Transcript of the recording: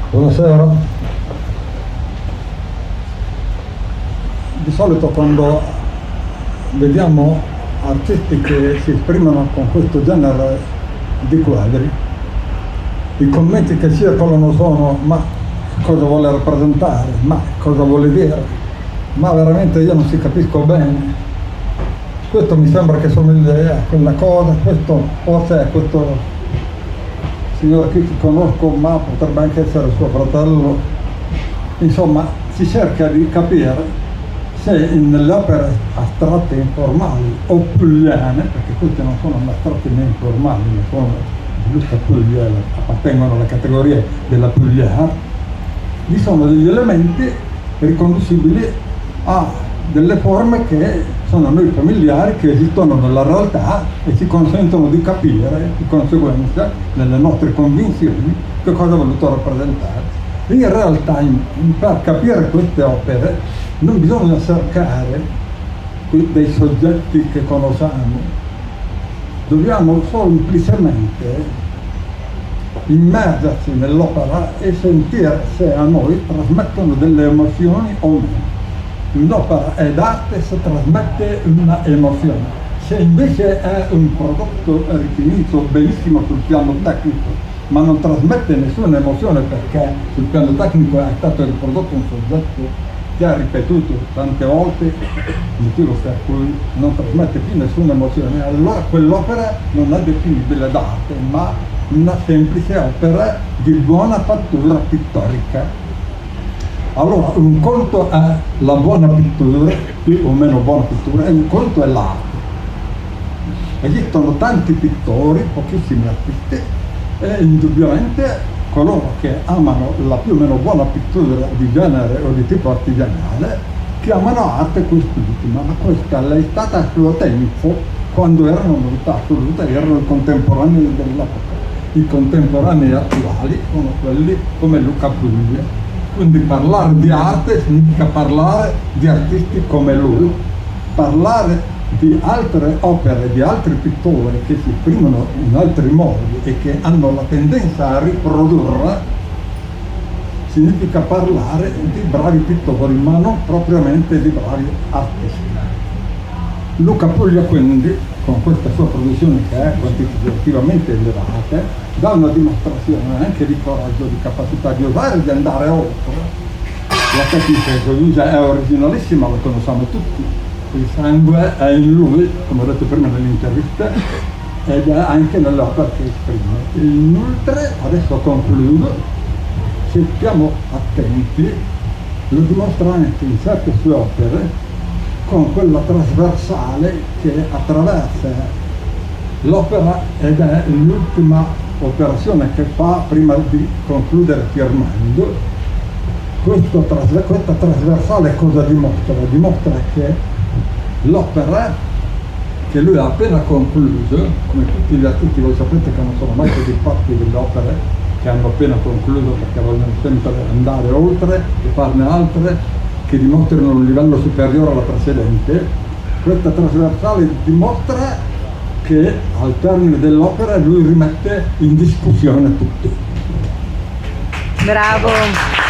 Buonasera. Di solito quando vediamo artisti che si esprimono con questo genere di quadri, i commenti che circolano sono: ma cosa vuole rappresentare? Ma cosa vuole dire? Ma veramente io non si capisco bene. Questo mi sembra che somiglia a quella cosa, questo forse è questo signore qui che conosco, ma potrebbe anche essere suo fratello. Insomma, si cerca di capire se nelle opere astratte informali o pulliane, perché queste non sono né astratte né informali, ne sono giusta puglia, appartengono alla categoria della puglia, vi sono degli elementi riconducibili a delle forme che sono a noi familiari, che esistono nella realtà e ci consentono di capire di conseguenza nelle nostre convinzioni che cosa ha voluto rappresentare. In realtà per capire queste opere non bisogna cercare dei soggetti che conosciamo, dobbiamo semplicemente immergersi nell'opera e sentire se a noi trasmettono delle emozioni o meno. Un'opera è d'arte se trasmette una emozione. Se invece è un prodotto rifinito benissimo sul piano tecnico, ma non trasmette nessuna emozione perché sul piano tecnico è stato riprodotto un soggetto che ha ripetuto tante volte, il motivo per cui non trasmette più nessuna emozione, allora quell'opera non è definibile d'arte, ma una semplice opera di buona fattura pittorica. Allora, un conto è la buona pittura, più o meno buona pittura, e un conto è l'arte. Esistono tanti pittori, pochissimi artisti, e indubbiamente coloro che amano la più o meno buona pittura di genere o di tipo artigianale chiamano arte quest'ultima, ma questa è stata a suo tempo, quando erano novità assolute, erano i contemporanei dell'epoca. I contemporanei attuali sono quelli come Luca Puglia. Quindi parlare di arte significa parlare di artisti come lui, parlare di altre opere, di altri pittori che si esprimono in altri modi e che hanno la tendenza a riprodurre, significa parlare di bravi pittori, ma non propriamente di bravi artisti. Luca Puglia quindi, con questa sua produzione che è quantitativamente elevata, dà una dimostrazione anche di coraggio, di capacità di osare, di andare oltre. La tecnica che usa è originalissima, la conosciamo tutti. Il sangue è in lui, come ho detto prima nell'intervista, ed è anche nell'opera che esprime. Inoltre, adesso concludo, se stiamo attenti, lo dimostra anche in certe sue opere, con quella trasversale che attraversa l'opera ed è l'ultima operazione che fa prima di concludere firmando. Questa trasversale cosa dimostra? Dimostra che l'opera che lui ha appena concluso, come tutti gli artisti voi sapete che non sono mai soddisfatti delle opere che hanno appena concluso perché vogliono sempre andare oltre e farne altre che dimostrano un livello superiore alla precedente. Questa trasversale dimostra che al termine dell'opera lui rimette in discussione tutti. Bravo!